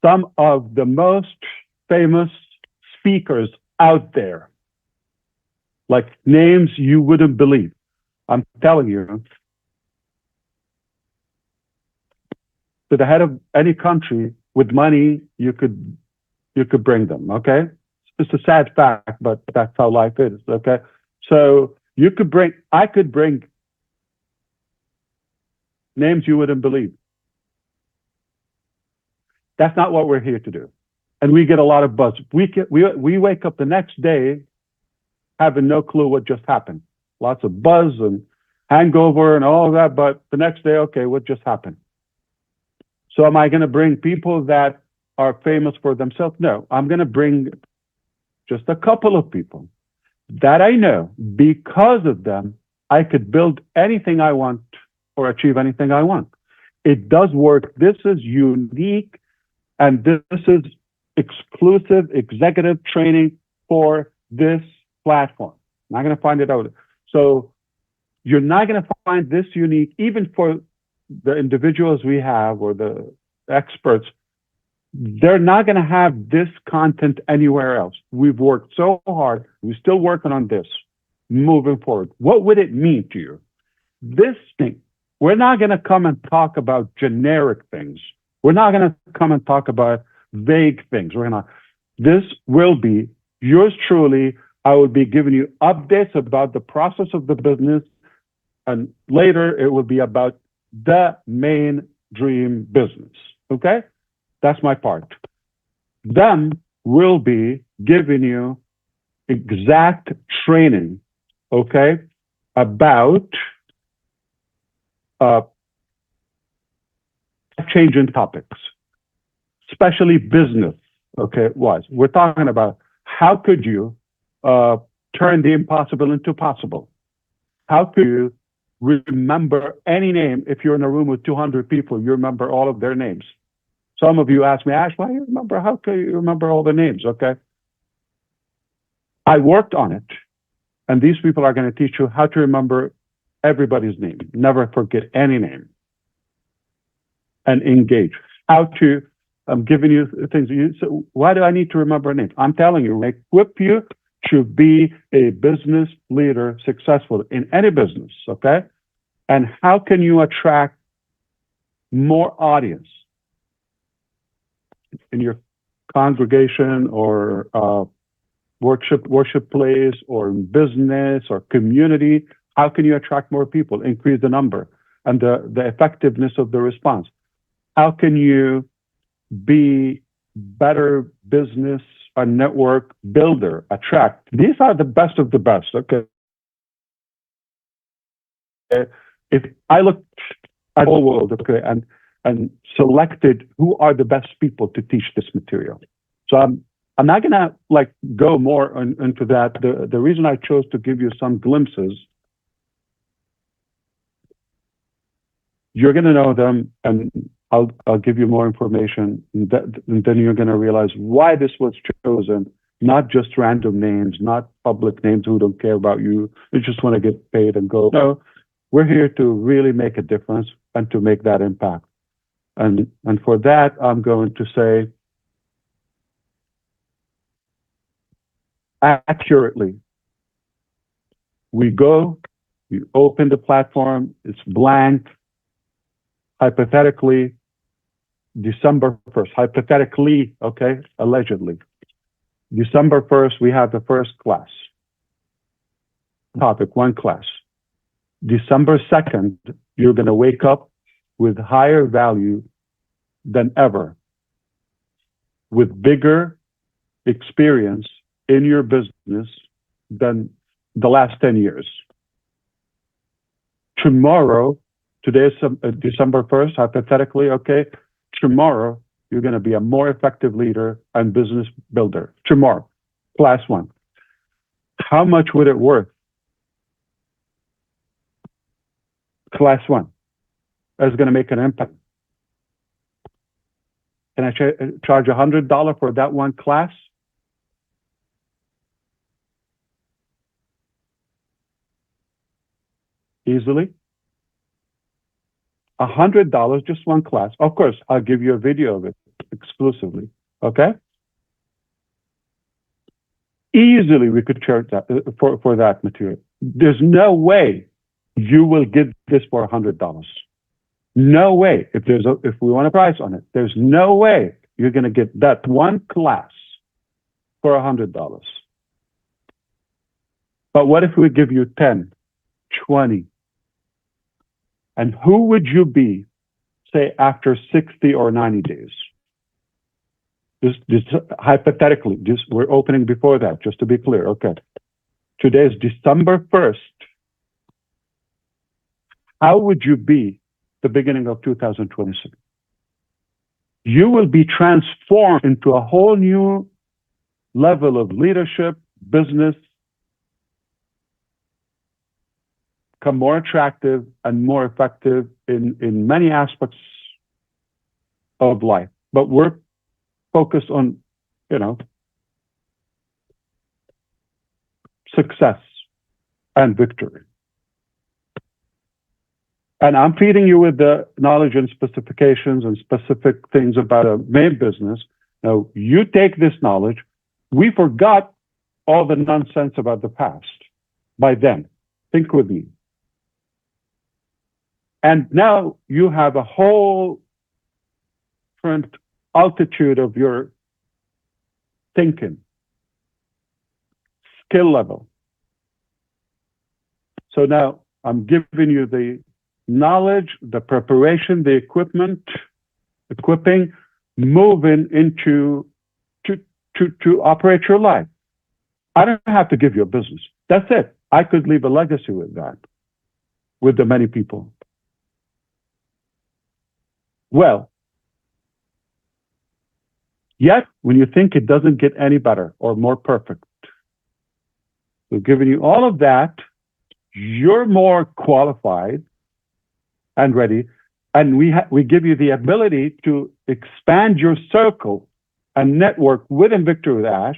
some of the most famous speakers out there, like names you wouldn't believe. I'm telling you, to the head of any country with money, you could bring them, okay? It's a sad fact, but that's how life is, okay? So I could bring names you wouldn't believe. That's not what we're here to do. And we get a lot of buzz. We wake up the next day having no clue what just happened. Lots of buzz and hangover and all of that, but the next day, okay, what just happened? So am I going to bring people that are famous for themselves? No, I'm going to bring just a couple of people that I know. Because of them, I could build anything I want or achieve anything I want. It does work. This is unique, and this is exclusive executive training for this platform. I'm not going to find it out. So you're not going to find this unique, even for the individuals we have or the experts. They're not going to have this content anywhere else. We've worked so hard. We're still working on this moving forward. What would it mean to you? this thing, we're not going to come and talk about generic things. We're not going to come and talk about vague things. This will be yours truly. I will be giving you updates about the process of the business, and later it will be about the main dream business. Okay? That's my part. Then we'll be giving you exact training, okay, about changing topics, especially business, okay, wise. We're talking about how could you turn the impossible into possible? How could you remember any name? If you're in a room with 200 people, you remember all of their names. Some of you ask me, Ash, why do you remember? How can you remember all the names? Okay. I worked on it, and these people are going to teach you how to remember everybody's name. Never forget any name. And engage. How to, I'm giving you things. So why do I need to remember a name? I'm telling you, equip you to be a business leader, successful in any business, okay? And how can you attract more audience in your congregation or worship place or business or community? How can you attract more people, increase the number and the effectiveness of the response? How can you be better business and network builder, attract? These are the best of the best, okay? If I looked at the whole world, okay, and selected who are the best people to teach this material. So I'm not gonna go more into that. The reason I chose to give you some glimpses, you're gonna know them, and I'll give you more information, and then you're gonna realize why this was chosen, not just random names, not public names who don't care about you, they just wanna get paid and go. No, we're here to really make a difference and to make that impact. And for that, I'm going to say accurately, we open the platform, it's blank, hypothetically, December 1st, hypothetically, okay, allegedly. December 1st, we have the first class. Topic, one class. December 2nd, you're gonna wake up with higher value than ever, with bigger experience in your business than the last 10 years. Tomorrow, today is December 1st, hypothetically, okay? Tomorrow, you're gonna be a more effective leader and business builder. Tomorrow, class one. How much would it worth? Class one is gonna make an impact. Can I charge $100 for that one class? Easily. $100, just one class. Of course, I'll give you a video of it exclusively, okay? Easily, we could charge that for that material. There's no way you will get this for $100. No way. If we want a price on it, there's no way you're going to get that one class for $100. But what if we give you 10, 20? And who would you be, say, after 60 or 90 days? Just hypothetically, we're opening before that, just to be clear. Okay. Today is December 1st. How would you be the beginning of 2026? You will be transformed into a whole new level of leadership, business, become more attractive and more effective in many aspects of life. But we're focused on, success and victory. And I'm feeding you with the knowledge and specifications and specific things about a main business. Now, you take this knowledge. We forgot all the nonsense about the past by then. Think with me. And now you have a whole different altitude of your thinking, skill level. So now I'm giving you the knowledge, the preparation, the equipping, moving into to operate your life. I don't have to give you a business. That's it. I could leave a legacy with that, with the many people. Well, yet when you think it doesn't get any better or more perfect, we've given you all of that, you're more qualified and ready, and we give you the ability to expand your circle and network within Victory with Ash,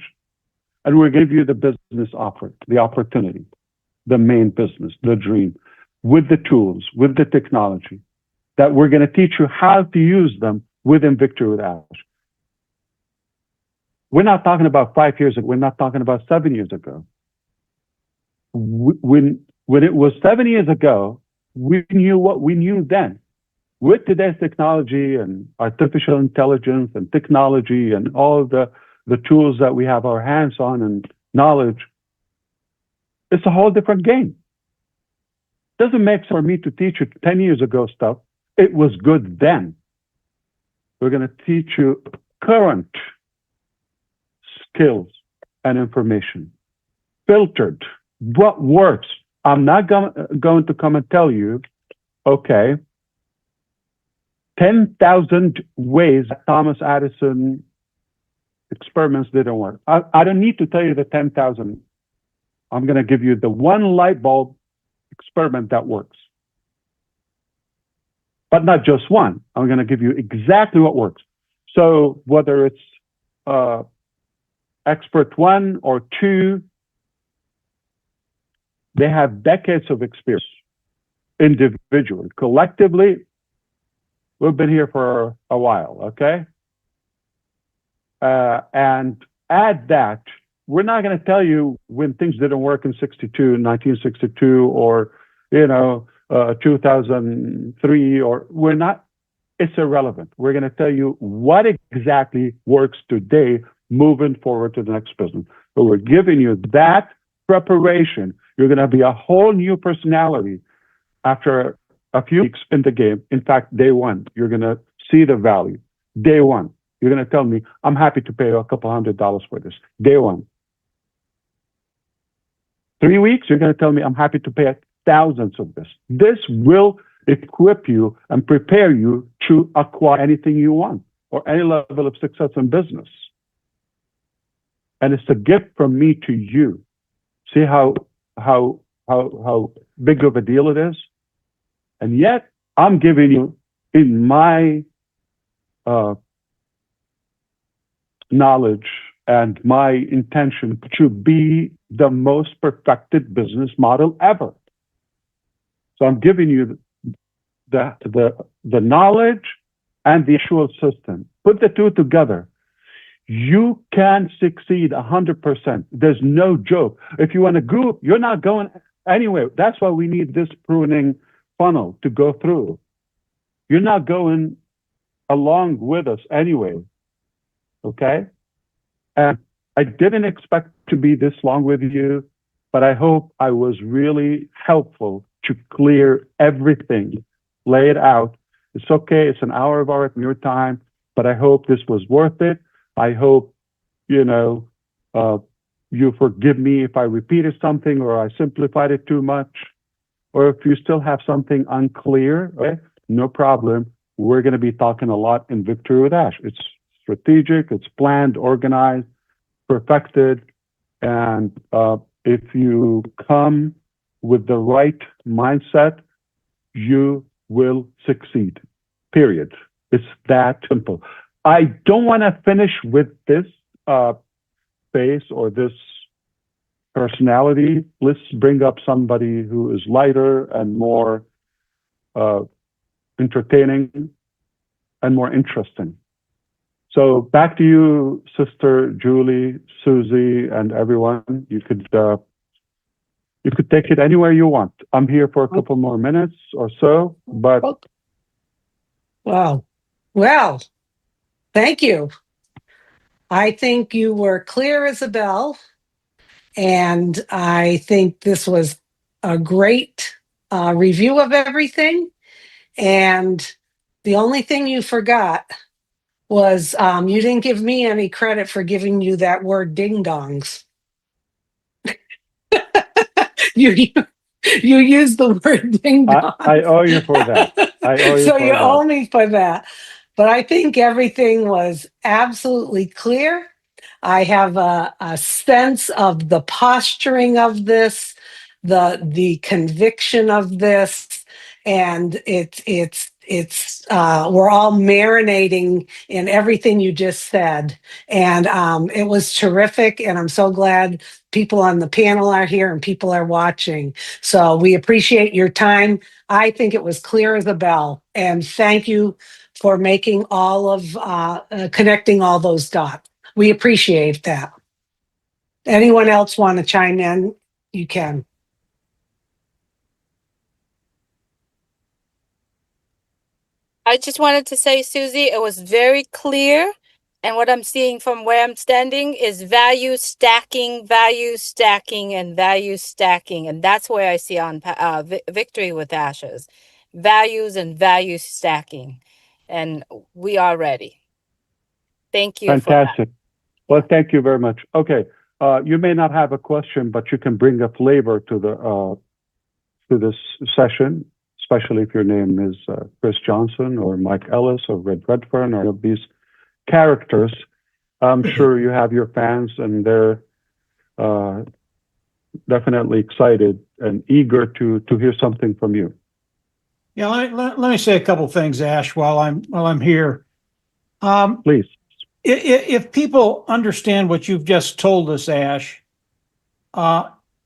and we'll give you the business offer, the opportunity, the main business, the dream, with the tools, with the technology, that we're going to teach you how to use them within Victory with Ash. We're not talking about 5 years ago. We're not talking about 7 years ago. When it was 7 years ago, we knew what we knew then. With today's technology and artificial intelligence and technology and all the tools that we have our hands on and knowledge, it's a whole different game. Doesn't make sense for me to teach you 10 years ago stuff. It was good then. We're going to teach you current skills and information, filtered, what works. I'm not going to come and tell you, okay, 10,000 ways that Thomas Edison experiments didn't work. I don't need to tell you the 10,000. I'm going to give you the one light bulb experiment that works. But not just one. I'm going to give you exactly what works. So whether it's expert 1 or 2, they have decades of experience individually. Collectively, we've been here for a while, okay? And add that, we're not going to tell you when things didn't work in 1962, or, 2003, or we're not, it's irrelevant. We're going to tell you what exactly works today, moving forward to the next business. So we're giving you that preparation. You're going to be a whole new personality after a few weeks in the game. In fact, day one, you're going to see the value. Day one, you're going to tell me, I'm happy to pay a couple $100 for this. Day one. 3 weeks, you're going to tell me, I'm happy to pay thousands of this. This will equip you and prepare you to acquire anything you want or any level of success in business. And it's a gift from me to you. See how big of a deal it is? And yet, I'm giving you, in my knowledge and my intention, to be the most perfected business model ever. So I'm giving you the knowledge and the actual system. Put the two together. You can succeed 100%. There's no joke. If you want a group, you're not going anywhere. That's why we need this pruning funnel to go through. You're not going along with us anyway. Okay? And I didn't expect to be this long with you, but I hope I was really helpful to clear everything, lay it out. It's okay. It's an hour of your time, but I hope this was worth it. I hope, you forgive me if I repeated something or I simplified it too much, or if you still have something unclear, okay, no problem. We're going to be talking a lot in Victory with Ash. It's strategic, it's planned, organized, perfected, and if you come with the right mindset, you will succeed, period. It's that simple. I don't want to finish with this face or this personality. Let's bring up somebody who is lighter and more entertaining and more interesting. So back to you, Sister Julie, Susie, and everyone. You could You could take it anywhere you want. I'm here for a couple more minutes or so, but Wow. Well, thank you. I think you were clear as a bell, and I think this was a great review of everything. And the only thing you forgot was you didn't give me any credit for giving you that word ding dongs. you you used the word ding dongs. I owe you for that. I owe you So for you that. owe me for that. But I think everything was absolutely clear. I have a sense of the posturing of this, the conviction of this, and it's we're all marinating in everything you just said, and it was terrific. And I'm so glad people on the panel are here and people are watching. So we appreciate your time. I think it was clear as a bell, and thank you for making all of connecting all those dots. We appreciate that. Anyone else want to chime in? You can. I just wanted to say, Susie, it was very clear. And what I'm seeing from where I'm standing is value stacking, and value stacking. And that's where I see on Victory with Ashes. Values and value stacking. And we are ready. Thank you. Fantastic. Well, thank you very much. Okay. You may not have a question, but you can bring a flavor to this session, especially if your name is Chris Johnson or Mike Ellis or Red Redfern or any of these characters. I'm sure you have your fans, and they're definitely excited and eager to hear something from you. Yeah, let me say a couple things, Ash, while I'm here. Please. If people understand what you've just told us, Ash,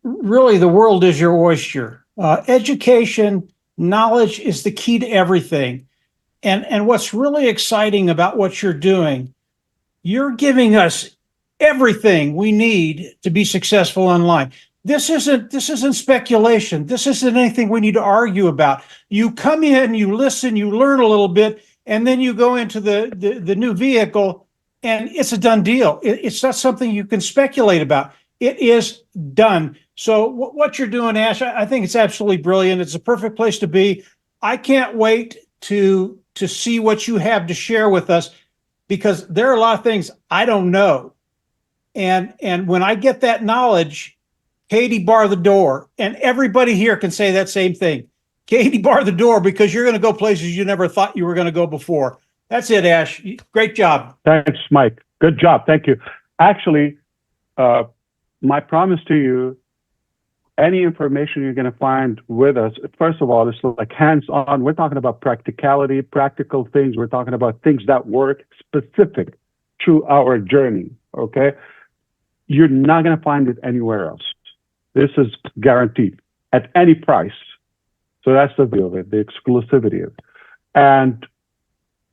really the world is your oyster. Education, knowledge is the key to everything. And what's really exciting about what you're doing, you're giving us everything we need to be successful online. This isn't speculation. This isn't anything we need to argue about. You come in, you listen, you learn a little bit, and then you go into the new vehicle, and it's a done deal. It's not something you can speculate about. It is done. So what you're doing, Ash, I think it's absolutely brilliant. It's a perfect place to be. I can't wait to see what you have to share with us, because there are a lot of things I don't know. And when I get that knowledge, Katie, bar the door. And everybody here can say that same thing. Katie, bar the door, because you're going to go places you never thought you were going to go before. That's it, Ash. Great job. Thanks, Mike. Good job. Thank you. Actually, my promise to you, any information you're going to find with us, first of all, it's like hands-on. We're talking about practicality, practical things. We're talking about things that work specific to our journey, okay? You're not going to find it anywhere else. This is guaranteed at any price. So that's the view of it, the exclusivity of it. And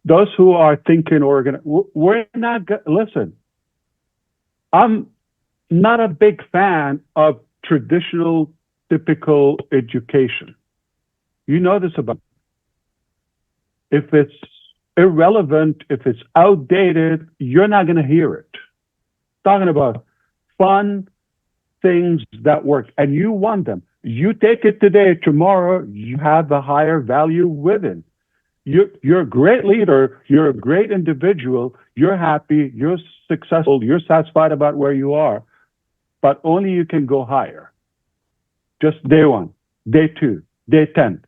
those who are thinking we're not, listen, I'm not a big fan of traditional, typical education. You know this about me. If it's irrelevant, if it's outdated, you're not going to hear it. Talking about fun things that work, and you want them. You take it today, tomorrow, you have a higher value within. You're a great leader, you're a great individual, you're happy, you're successful, you're satisfied about where you are, but only you can go higher. Just day one, day two, day 10.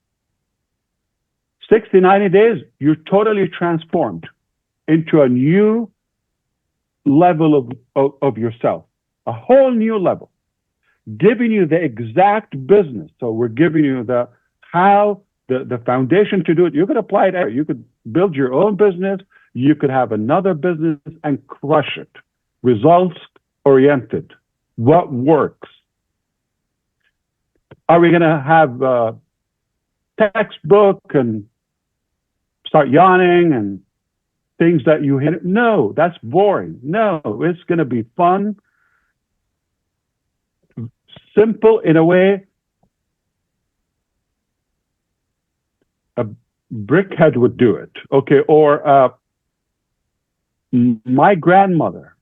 60, 90 days, you're totally transformed into a new level of yourself, a whole new level, giving you the exact business. So we're giving you the foundation to do it. You could apply it there. You could build your own business. You could have another business and crush it. Results oriented. What works? Are we going to have a textbook and start yawning and things that you hit? No, that's boring. No, it's going to be fun, simple in a way brickhead would do it, okay, or my grandmother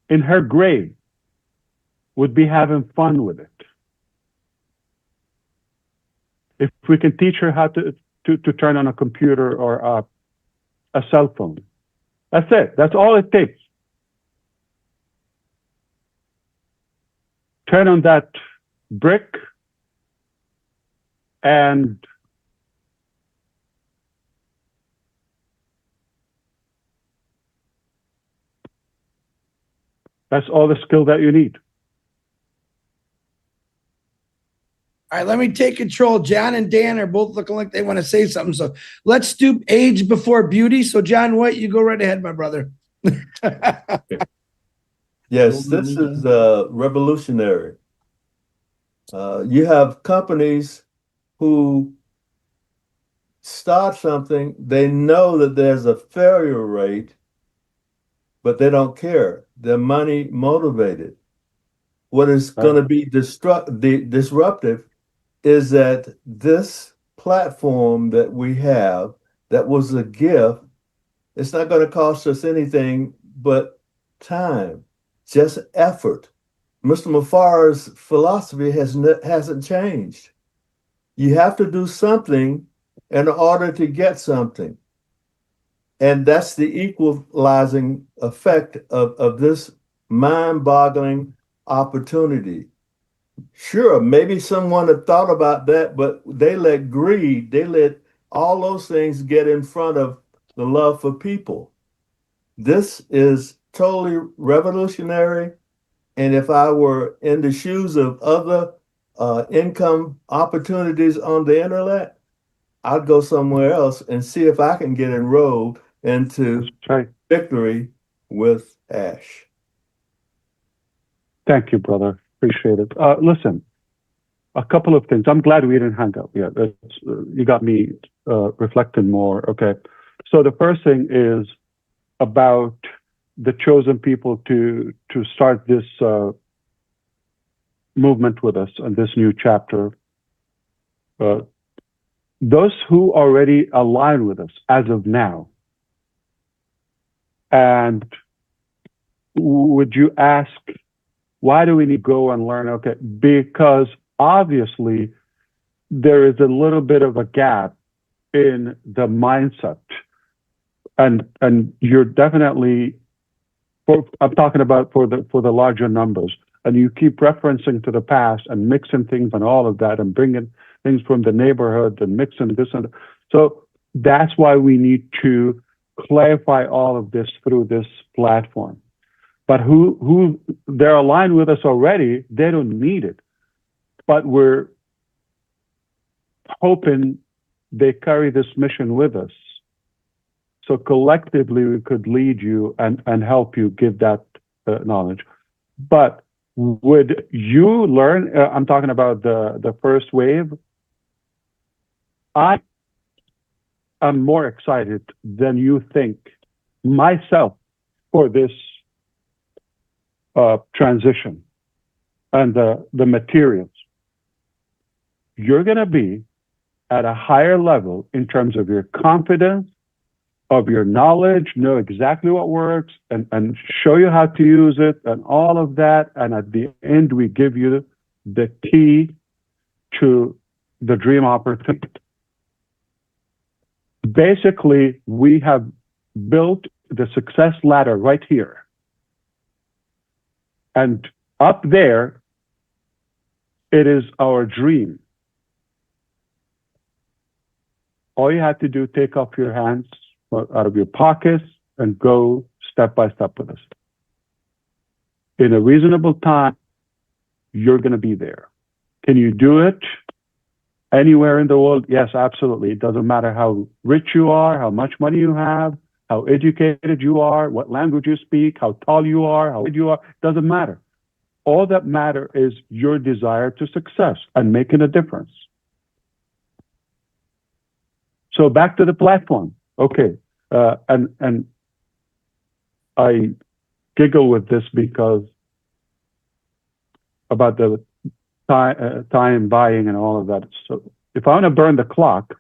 in her grave would be having fun with it. If we can teach her how to turn on a computer or a cell phone, that's it. That's all it takes. Turn on that brick and that's all the skill that you need. All right, let me take control. John and Dan are both looking like they want to say something. So let's do age before beauty. So John White, you go right ahead, my brother. Yes, this is revolutionary. You have companies who start something, they know that there's a failure rate, but they don't care. They're money motivated. What is going to be disruptive is that this platform that we have, that was a gift, it's not going to cost us anything but time, just effort. Mr. Mufareh's philosophy hasn't changed. You have to do something in order to get something. And that's the equalizing effect of this mind-boggling opportunity. Sure, maybe someone had thought about that, but they let greed, they let all those things get in front of the love for people. This is totally revolutionary. And if I were in the shoes of other income opportunities on the internet, I'd go somewhere else and see if I can get enrolled into Victory with Ash. Thank you, brother. Appreciate it. Listen, a couple of things. I'm glad we didn't hang up yet. You got me reflecting more. Okay. So the first thing is about the chosen people to start this movement with us and this new chapter. Those who already align with us as of now. And would you ask, why do we need to go and learn? Okay, because obviously there is a little bit of a gap in the mindset. And you're definitely, I'm talking about for the larger numbers, and you keep referencing to the past and mixing things and all of that and bringing things from the neighborhood and mixing this and so that's why we need to clarify all of this through this platform. But who they're aligned with us already, they don't need it. But we're hoping they carry this mission with us. So collectively, we could lead you and help you give that knowledge. But would you learn? I'm talking about the first wave. I am more excited than you think myself for this transition and the materials. You're going to be at a higher level in terms of your confidence, of your knowledge, know exactly what works, and show you how to use it and all of that. And at the end, we give you the key to the dream opportunity. Basically, we have built the success ladder right here. And up there, it is our dream. All you have to do, take off your hands out of your pockets and go step by step with us. In a reasonable time, you're going to be there. Can you do it anywhere in the world? Yes, absolutely. It doesn't matter how rich you are, how much money you have, how educated you are, what language you speak, how tall you are, how big you are. It doesn't matter. All that matters is your desire to success and making a difference. So back to the platform. Okay, and I giggle with this because about the time buying and all of that. So if I want to burn the clock,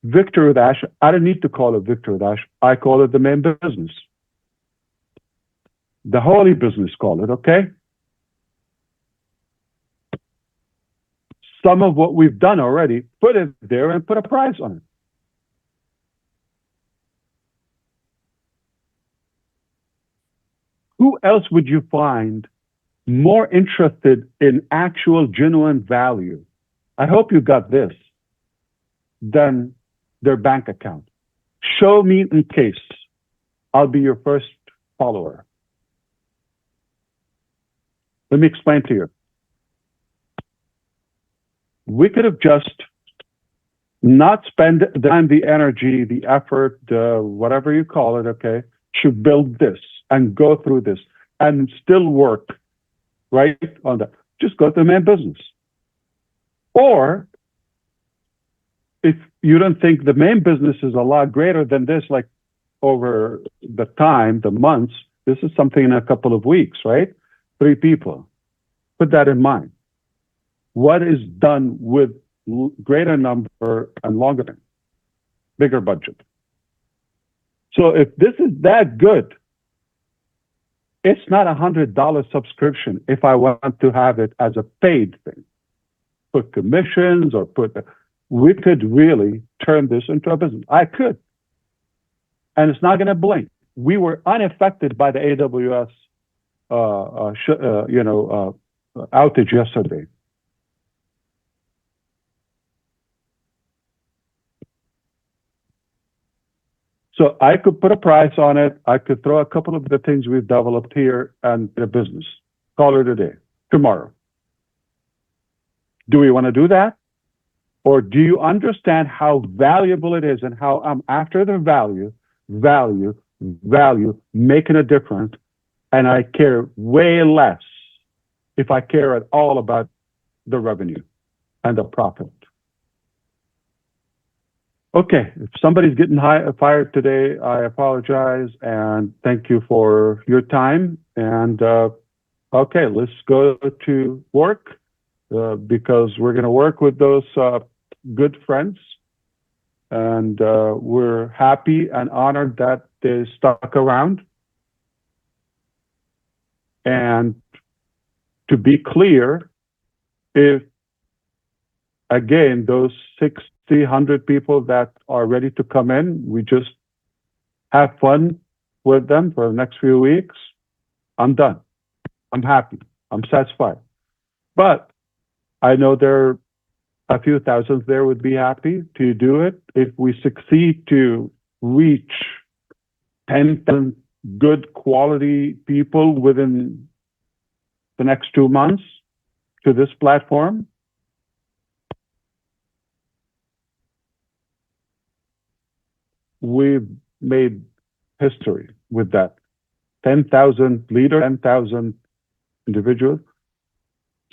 Victory with Ash, I don't need to call it Victory with Ash. I call it the main business. The holy business, call it, okay? Some of what we've done already, put it there and put a price on it. Who else would you find more interested in actual genuine value? I hope you got this, than their bank account. Show me in case. I'll be your first follower. Let me explain to you. We could have just not spent the time, the energy, the effort, whatever you call it, okay, to build this and go through this and still work right on that. Just go to the main business. Or if you don't think the main business is a lot greater than this, like over the time, the months, this is something in a couple of weeks, right? 3 people. Put that in mind. What is done with greater number and longer time, bigger budget? So if this is that good, it's not $100 subscription if I want to have it as a paid thing. Put commissions or we could really turn this into a business. I could. And it's not going to blink. We were unaffected by the AWS outage yesterday. So I could put a price on it. I could throw a couple of the things we've developed here and the business. Call it a day, tomorrow. Do we want to do that? Or do you understand how valuable it is and how I'm after the value, making a difference, and I care way less if I care at all about the revenue and the profit? Okay, if somebody's getting fired today, I apologize and thank you for your time. And okay, let's go to work because we're going to work with those good friends. And we're happy and honored that they stuck around. And to be clear, if, again, those 100 people that are ready to come in, we just have fun with them for the next few weeks, I'm done. I'm happy. I'm satisfied. But I know there are a few thousands there would be happy to do it. If we succeed to reach 10,000 good quality people within the next 2 months to this platform, we've made history with that. 10,000 leaders, 10,000 individuals.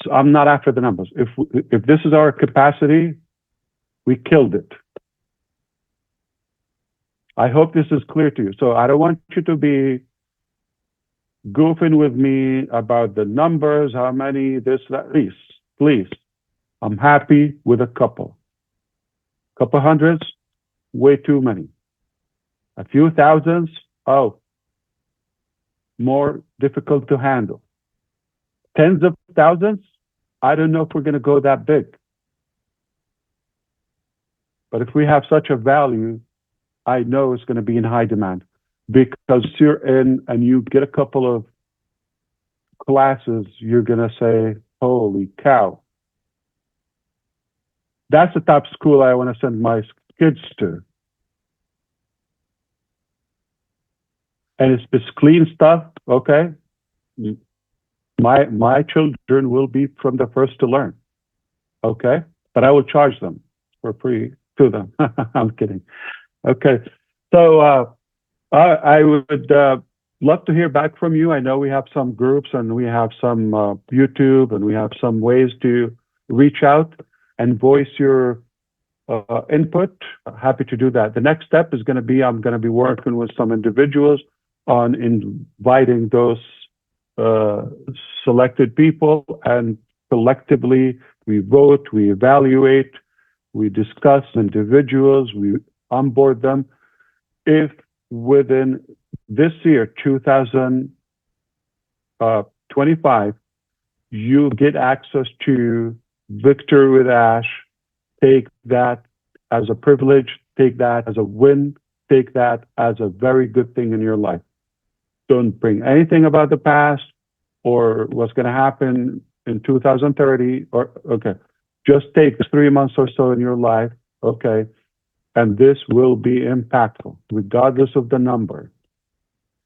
So I'm not after the numbers. If this is our capacity, we killed it. I hope this is clear to you. So I don't want you to be goofing with me about the numbers, how many, this, that. Please. I'm happy with a couple. Couple hundreds, way too many. A few thousands, more difficult to handle. Tens of thousands, I don't know if we're going to go that big. But if we have such a value, I know it's going to be in high demand because you're in and you get a couple of classes, you're going to say, holy cow. That's the type of school I want to send my kids to. And it's this clean stuff, okay? My children will be from the first to learn, okay? But I will charge them for free to them. I'm kidding. Okay, so I would love to hear back from you. I know we have some groups and we have some YouTube and we have some ways to reach out and voice your input. Happy to do that. The next step is going to be, I'm going to be working with some individuals on inviting those selected people, and collectively we vote, we evaluate, we discuss individuals, we onboard them. If within this year, 2025, you get access to Victory with Ash, take that as a privilege, take that as a win, take that as a very good thing in your life. Don't bring anything about the past or what's going to happen in 2030 or, okay, just take 3 months or so in your life, okay, and this will be impactful regardless of the number.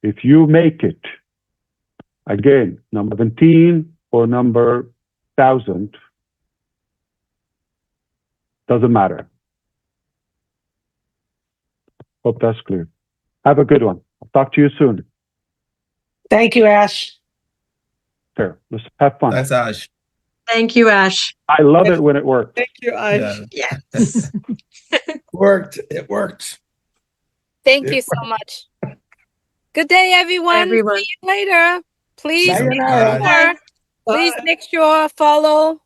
If you make it, again, number 17 or number 1,000, doesn't matter. Hope that's clear. Have a good one. I'll talk to you soon. Thank you, Ash. Fair. Let's have fun. That's Ash. Thank you, Ash. I love it when it works. Thank you, Ash. Yeah. Yes. Worked. It worked. Thank you so much. Good day, everyone. Everyone. See you later. Please make Sayonara. sure, please Bye. make sure follow.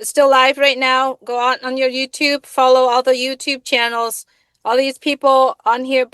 Still live right now. Go on your YouTube, follow all the YouTube channels. All these people on here